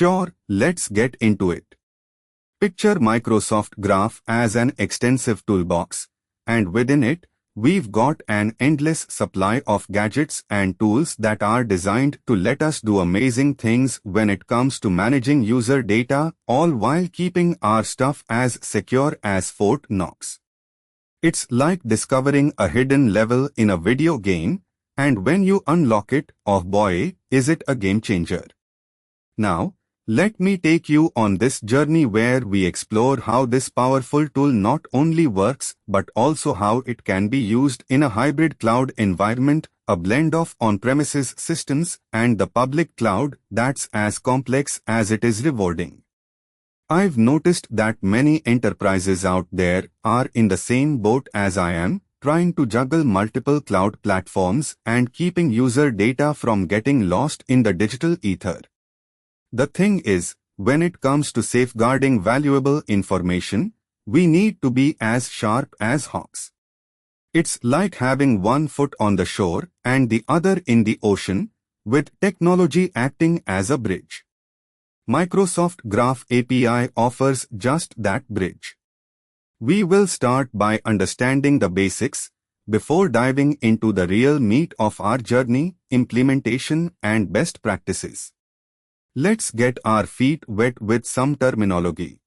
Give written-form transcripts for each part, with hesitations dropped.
Sure, let's get into it. Picture Microsoft Graph as an extensive toolbox, and within it, we've got an endless supply of gadgets and tools that are designed to let us do amazing things when it comes to managing user data, all while keeping our stuff as secure as Fort Knox. It's like discovering a hidden level in a video game, and when you unlock it, oh boy, is it a game changer. Now, let me take you on this journey where we explore how this powerful tool not only works but also how it can be used in a hybrid cloud environment, a blend of on-premises systems and the public cloud that's as complex as it is rewarding. I've noticed that many enterprises out there are in the same boat as I am, trying to juggle multiple cloud platforms and keeping user data from getting lost in the digital ether. The thing is, when it comes to safeguarding valuable information, we need to be as sharp as hawks. It's like having one foot on the shore and the other in the ocean, with technology acting as a bridge. Microsoft Graph API offers just that bridge. We will start by understanding the basics, before diving into the real meat of our journey, implementation and best practices. Let's get our feet wet with some terminology.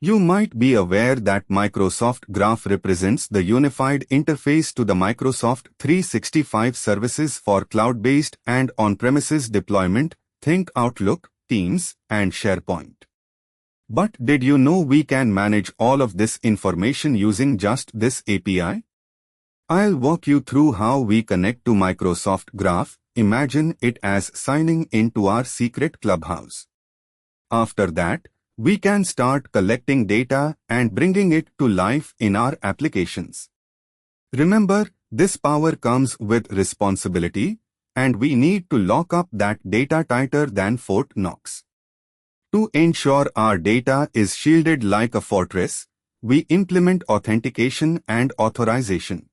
You might be aware that Microsoft Graph represents the unified interface to the Microsoft 365 services for cloud-based and on-premises deployment, think Outlook, Teams, and SharePoint. But did you know we can manage all of this information using just this API? I'll walk you through how we connect to Microsoft Graph. Imagine it as signing into our secret clubhouse. After that, we can start collecting data and bringing it to life in our applications. Remember, this power comes with responsibility, and we need to lock up that data tighter than Fort Knox. To ensure our data is shielded like a fortress, we implement authentication and authorization.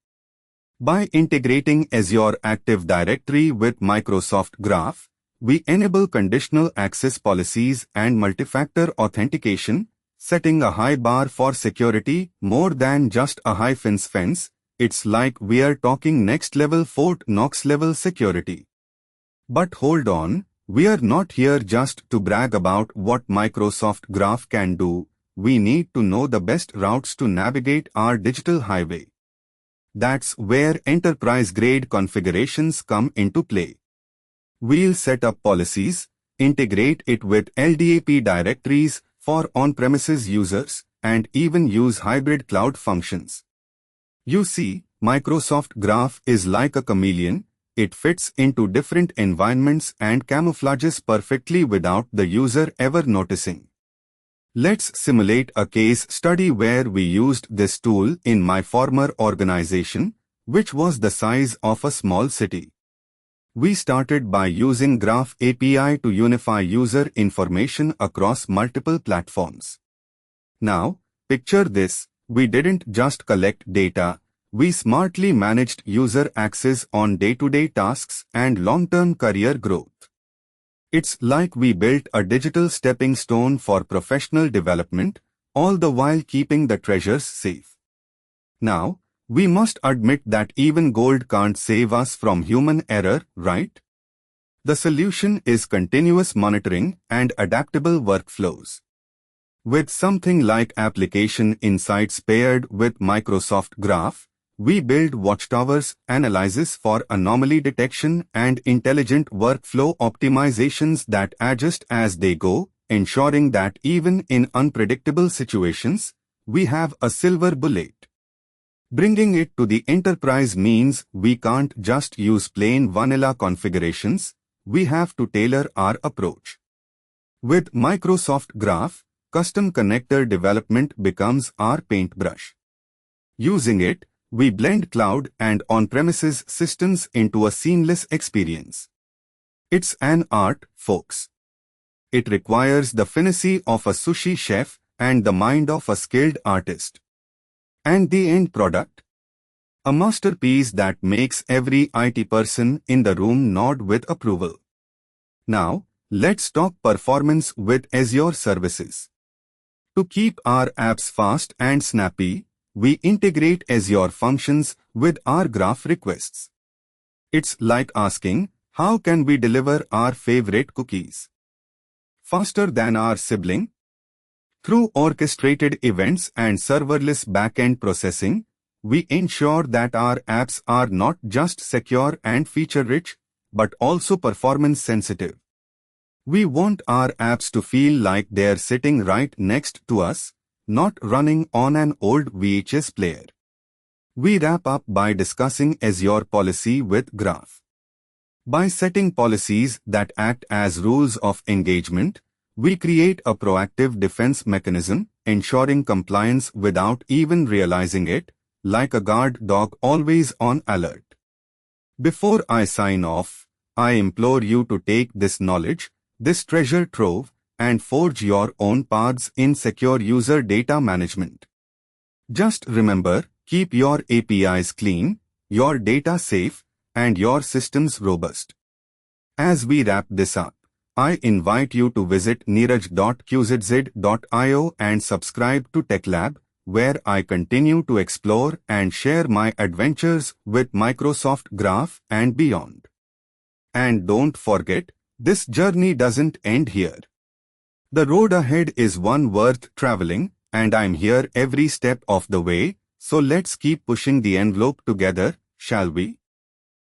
By integrating Azure Active Directory with Microsoft Graph, we enable conditional access policies and multi-factor authentication, setting a high bar for security more than just a hyphens fence. It's like we're talking next-level Fort Knox-level security. But hold on, we're not here just to brag about what Microsoft Graph can do. We need to know the best routes to navigate our digital highway. That's where enterprise-grade configurations come into play. We'll set up policies, integrate it with LDAP directories for on-premises users, and even use hybrid cloud functions. You see, Microsoft Graph is like a chameleon. It fits into different environments and camouflages perfectly without the user ever noticing. Let's simulate a case study where we used this tool in my former organization, which was the size of a small city. We started by using Graph API to unify user information across multiple platforms. Now, picture this, we didn't just collect data, we smartly managed user access on day-to-day tasks and long-term career growth. It's like we built a digital stepping stone for professional development, all the while keeping the treasures safe. Now, we must admit that even gold can't save us from human error, right? The solution is continuous monitoring and adaptable workflows. With something like Application Insights paired with Microsoft Graph, we build watchtowers, analysis for anomaly detection, and intelligent workflow optimizations that adjust as they go, ensuring that even in unpredictable situations, we have a silver bullet. Bringing it to the enterprise means we can't just use plain vanilla configurations, we have to tailor our approach. With Microsoft Graph, custom connector development becomes our paintbrush. Using it, we blend cloud and on-premises systems into a seamless experience. It's an art, folks. It requires the finesse of a sushi chef and the mind of a skilled artist. And the end product? A masterpiece that makes every IT person in the room nod with approval. Now, Let's talk performance with Azure services. To keep our apps fast and snappy, we integrate Azure functions with our graph requests. It's like asking, how can we deliver our favorite cookies faster than our sibling? Through orchestrated events and serverless backend processing, we ensure that our apps are not just secure and feature-rich, but also performance-sensitive. We want our apps to feel like they're sitting right next to us, not running on an old VHS player. We wrap up by discussing Azure policy with Graph. By setting policies that act as rules of engagement, we create a proactive defense mechanism, ensuring compliance without even realizing it, like a guard dog always on alert. Before I sign off, I implore you to take this knowledge, this treasure trove, and forge your own paths in secure user data management. Just remember, keep your APIs clean, your data safe, and your systems robust. As we wrap this up, I invite you to visit neeraj.qzz.io and subscribe to TechLab, where I continue to explore and share my adventures with Microsoft Graph and beyond. And don't forget, this journey doesn't end here. The road ahead is one worth traveling, and I'm here every step of the way, so let's keep pushing the envelope together, shall we?